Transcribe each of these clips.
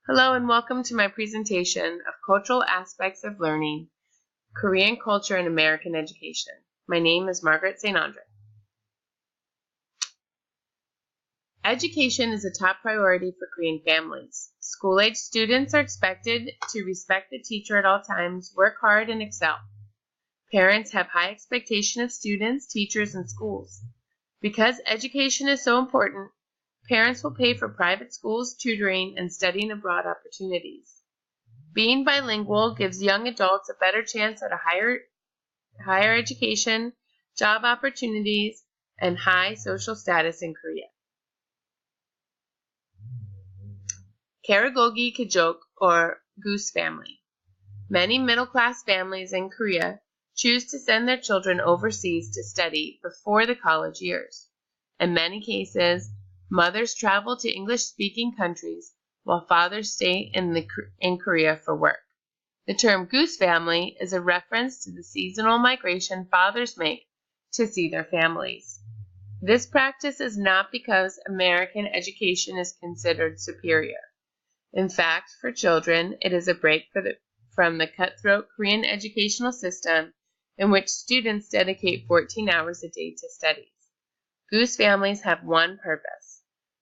Hello and welcome to my presentation of Cultural Aspects of Learning, Korean Culture and American Education. My name is Margaret St.Andre. Education is a top priority for Korean families. School-age students are expected to respect the teacher at all times, work hard, and excel. Parents have high expectation of students, teachers, and schools. Because education is so important, parents will pay for private schools, tutoring, and studying abroad opportunities. Being bilingual gives young adults a better chance at a higher education, job opportunities, and high social status in Korea. Karagogi Kajok, or goose family. Many middle-class families in Korea choose to send their children overseas to study before the college years. In many cases, mothers travel to English-speaking countries while fathers stay in Korea for work. The term goose family is a reference to the seasonal migration fathers make to see their families. This practice is not because American education is considered superior. In fact, for children, it is a break from the cutthroat Korean educational system in which students dedicate 14 hours a day to studies. Goose families have one purpose: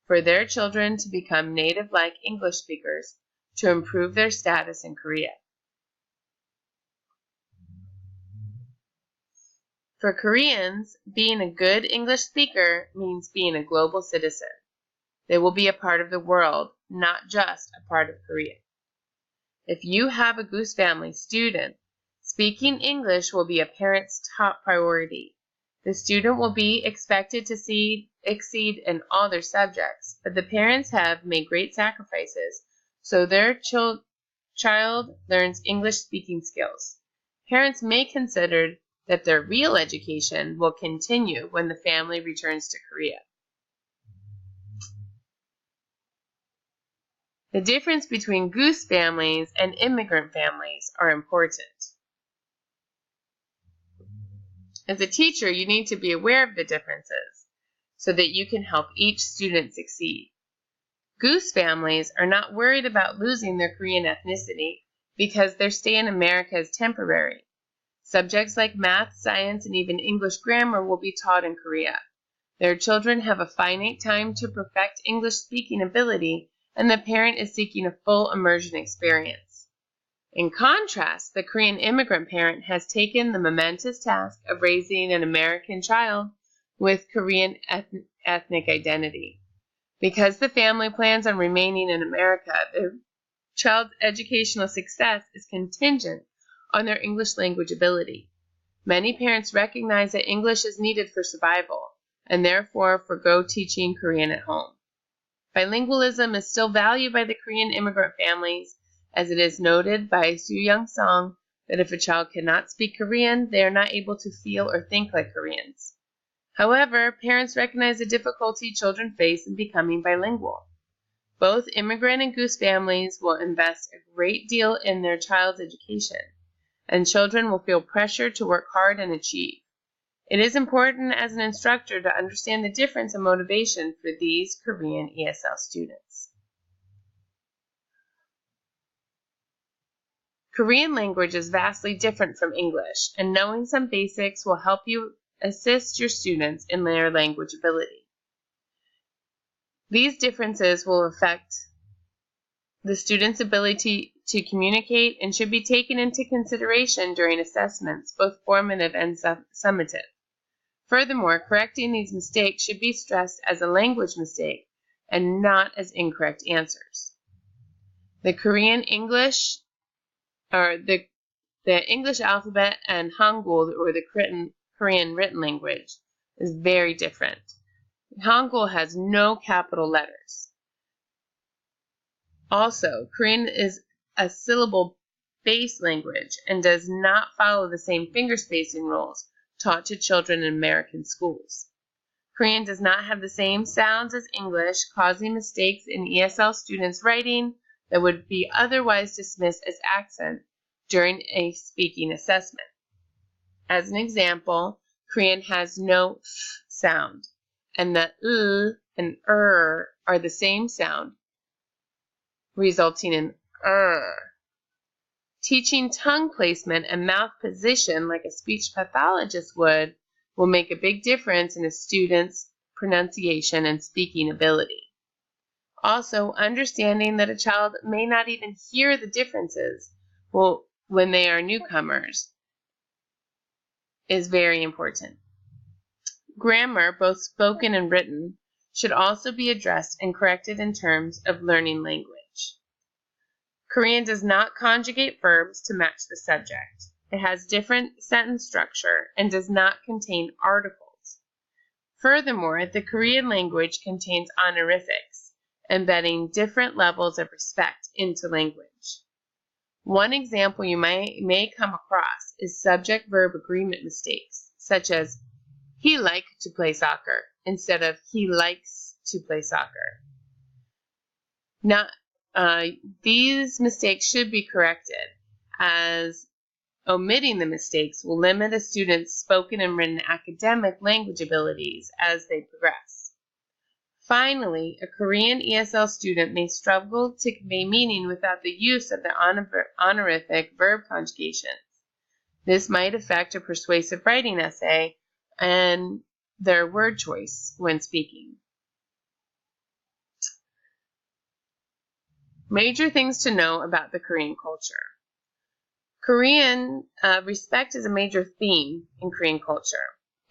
for their children to become native-like English speakers to improve their status in Korea. For Koreans, being a good English speaker means being a global citizen. They will be a part of the world, not just a part of Korea. If you have a goose family student, speaking English will be a parent's top priority. The student will be expected to exceed in all their subjects, but the parents have made great sacrifices so their child learns English speaking skills. Parents may consider that their real education will continue when the family returns to Korea. The difference between goose families and immigrant families are important. As a teacher, you need to be aware of the differences so that you can help each student succeed. Goose families are not worried about losing their Korean ethnicity because their stay in America is temporary. Subjects like math, science, and even English grammar will be taught in Korea. Their children have a finite time to perfect English speaking ability, and the parent is seeking a full immersion experience. In contrast, the Korean immigrant parent has taken the momentous task of raising an American child with Korean ethnic identity. Because the family plans on remaining in America, the child's educational success is contingent on their English language ability. Many parents recognize that English is needed for survival, and therefore forego teaching Korean at home. Bilingualism is still valued by the Korean immigrant families, as it is noted by Soo Young-song that if a child cannot speak Korean, they are not able to feel or think like Koreans. However, parents recognize the difficulty children face in becoming bilingual. Both immigrant and goose families will invest a great deal in their child's education, and children will feel pressure to work hard and achieve. It is important as an instructor to understand the difference in motivation for these Korean ESL students. Korean language is vastly different from English, and knowing some basics will help you assist your students in their language ability. These differences will affect the student's ability to communicate and should be taken into consideration during assessments, both formative and summative. Furthermore, correcting these mistakes should be stressed as a language mistake and not as incorrect answers. The Korean English, or the English alphabet, and Hangul, or the Korean written language, is very different. Hangul has no capital letters. Also, Korean is a syllable-based language and does not follow the same finger spacing rules taught to children in American schools. Korean does not have the same sounds as English, causing mistakes in ESL students' writing that would be otherwise dismissed as accent during a speaking assessment. As an example, Korean has no f sound, and the l and are the same sound, resulting in Teaching tongue placement and mouth position like a speech pathologist would will make a big difference in a student's pronunciation and speaking ability. Also, understanding that a child may not even hear the differences when they are newcomers is very important. Grammar, both spoken and written, should also be addressed and corrected in terms of learning language. Korean does not conjugate verbs to match the subject. It has different sentence structure and does not contain articles. Furthermore, the Korean language contains honorifics, embedding different levels of respect into language. One example you may come across is subject-verb agreement mistakes, such as he liked to play soccer instead of he likes to play soccer. These mistakes should be corrected, as omitting the mistakes will limit a student's spoken and written academic language abilities as they progress. Finally, a Korean ESL student may struggle to convey meaning without the use of the honorific verb conjugations. This might affect a persuasive writing essay and their word choice when speaking. Major things to know about the Korean culture. Korean respect is a major theme in Korean culture.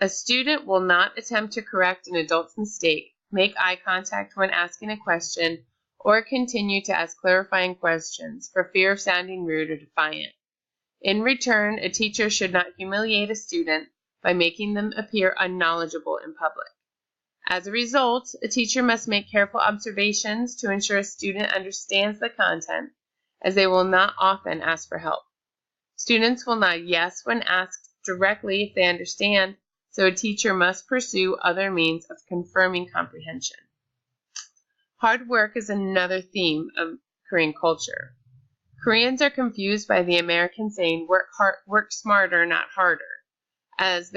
A student will not attempt to correct an adult's mistake, make eye contact when asking a question, or continue to ask clarifying questions for fear of sounding rude or defiant. In return, a teacher should not humiliate a student by making them appear unknowledgeable in public. As a result, a teacher must make careful observations to ensure a student understands the content, as they will not often ask for help. Students will nod yes when asked directly if they understand, so a teacher must pursue other means of confirming comprehension. Hard work is another theme of Korean culture. Koreans are confused by the American saying, work smarter, not harder. As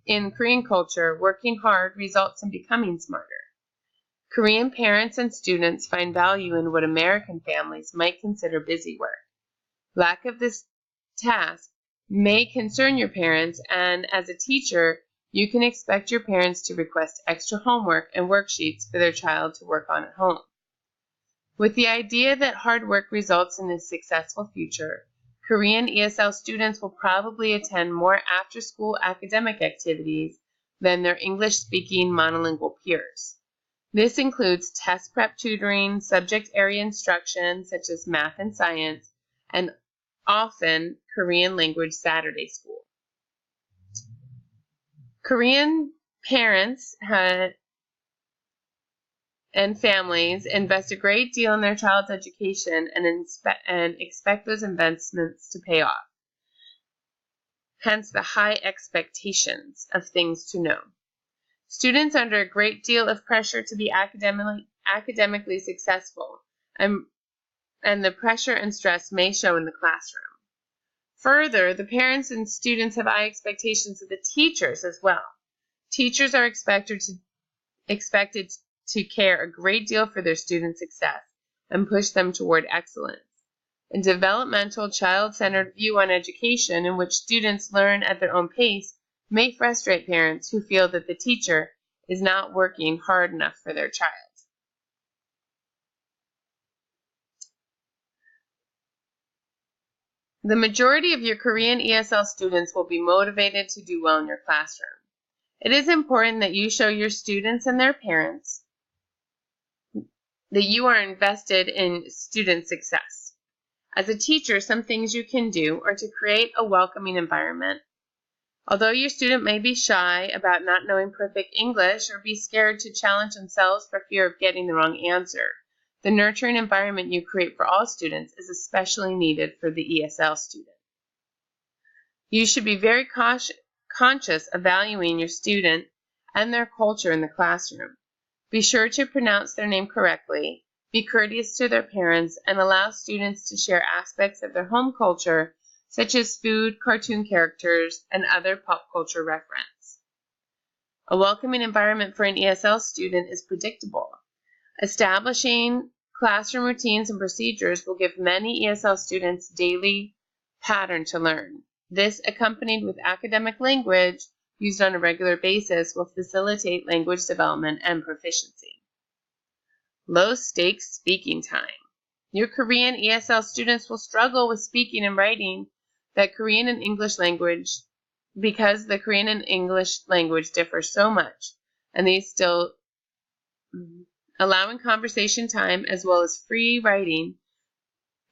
in Korean culture, working hard results in becoming smarter. Korean parents and students find value in what American families might consider busy work. Lack of this task may concern your parents, and as a teacher, you can expect your parents to request extra homework and worksheets for their child to work on at home. With the idea that hard work results in a successful future, Korean ESL students will probably attend more after-school academic activities than their English-speaking monolingual peers. This includes test prep tutoring, subject area instruction such as math and science, and often Korean language Saturday school. Korean parents and families invest a great deal in their child's education and expect those investments to pay off. Hence the high expectations of things to know. Students are under a great deal of pressure to be academically successful, and the pressure and stress may show in the classroom. Further, the parents and students have high expectations of the teachers as well. Teachers are expected to care a great deal for their students' success and push them toward excellence. A developmental, child-centered view on education in which students learn at their own pace may frustrate parents who feel that the teacher is not working hard enough for their child. The majority of your Korean ESL students will be motivated to do well in your classroom. It is important that you show your students and their parents that you are invested in student success. As a teacher, some things you can do are to create a welcoming environment. Although your student may be shy about not knowing perfect English or be scared to challenge themselves for fear of getting the wrong answer, the nurturing environment you create for all students is especially needed for the ESL student. You should be very conscious of valuing your student and their culture in the classroom. Be sure to pronounce their name correctly, be courteous to their parents, and allow students to share aspects of their home culture, such as food, cartoon characters, and other pop culture reference. A welcoming environment for an ESL student is predictable. Establishing Classroom routines and procedures will give many ESL students daily pattern to learn. This, accompanied with academic language used on a regular basis, will facilitate language development and proficiency. Low-stakes speaking time. Your Korean ESL students will struggle with speaking and writing that Korean and English language because the Korean and English language differ so much, and these still allowing conversation time as well as free writing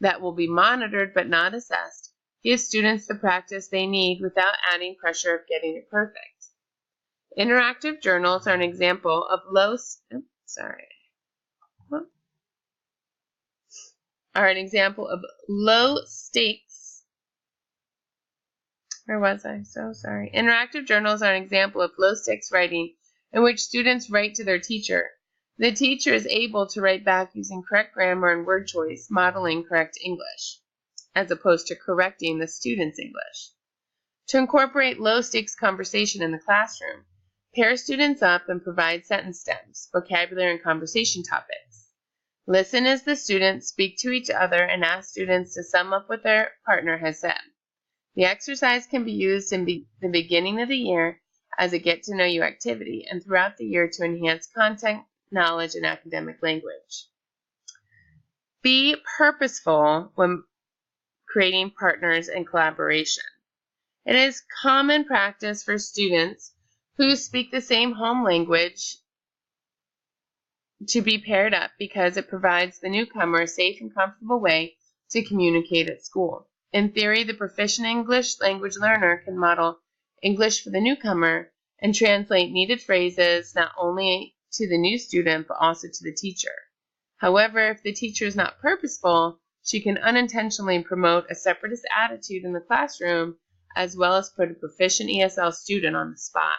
that will be monitored but not assessed gives students the practice they need without adding pressure of getting it perfect. Interactive journals are an example of low stakes. Where was I? So sorry. Interactive journals are an example of low stakes writing in which students write to their teacher. The teacher is able to write back using correct grammar and word choice, modeling correct English, as opposed to correcting the student's English. To incorporate low-stakes conversation in the classroom, pair students up and provide sentence stems, vocabulary, and conversation topics. Listen as the students speak to each other and ask students to sum up what their partner has said. The exercise can be used in the beginning of the year as a get-to-know-you activity and throughout the year to enhance content, knowledge, and academic language. Be purposeful when creating partners and collaboration. It is common practice for students who speak the same home language to be paired up because it provides the newcomer a safe and comfortable way to communicate at school. In theory, the proficient English language learner can model English for the newcomer and translate needed phrases not only to the new student but also to the teacher. However, if the teacher is not purposeful, she can unintentionally promote a separatist attitude in the classroom as well as put a proficient ESL student on the spot.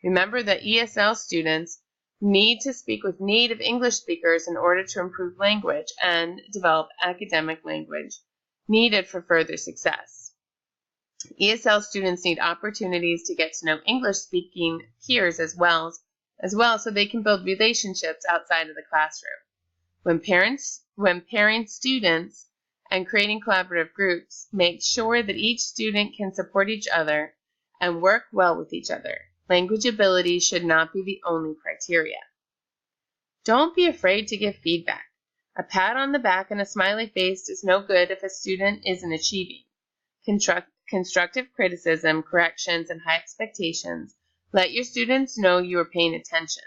Remember that ESL students need to speak with native English speakers in order to improve language and develop academic language needed for further success. ESL students need opportunities to get to know English-speaking peers as well so they can build relationships outside of the classroom. When pairing students and creating collaborative groups, make sure that each student can support each other and work well with each other. Language ability should not be the only criteria. Don't be afraid to give feedback. A pat on the back and a smiley face is no good if a student isn't achieving. Constructive criticism, corrections, and high expectations let your students know you are paying attention.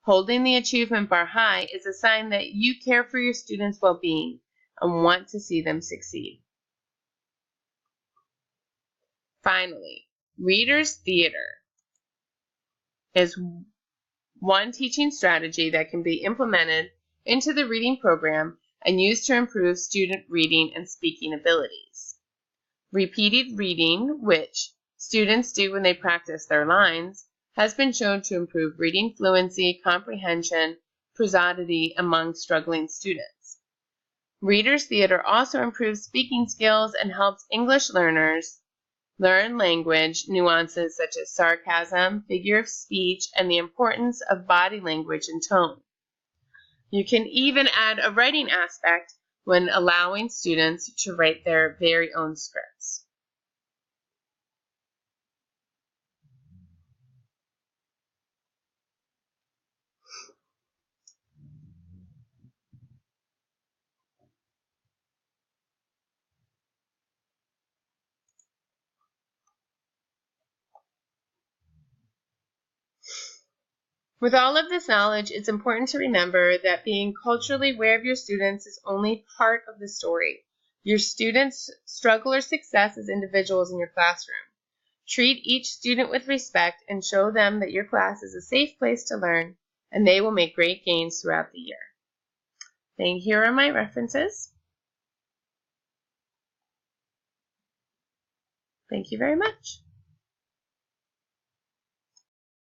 Holding the achievement bar high is a sign that you care for your students' well-being and want to see them succeed. Finally, reader's theater is one teaching strategy that can be implemented into the reading program and used to improve student reading and speaking abilities. Repeated reading, which students do when they practice their lines, has been shown to improve reading fluency, comprehension, prosody among struggling students. Reader's theater also improves speaking skills and helps English learners learn language nuances such as sarcasm, figure of speech, and the importance of body language and tone. You can even add a writing aspect when allowing students to write their very own scripts. With all of this knowledge, it's important to remember that being culturally aware of your students is only part of the story. Your students' struggle or success as individuals in your classroom. Treat each student with respect and show them that your class is a safe place to learn, and they will make great gains throughout the year. Here are my references. Thank you very much.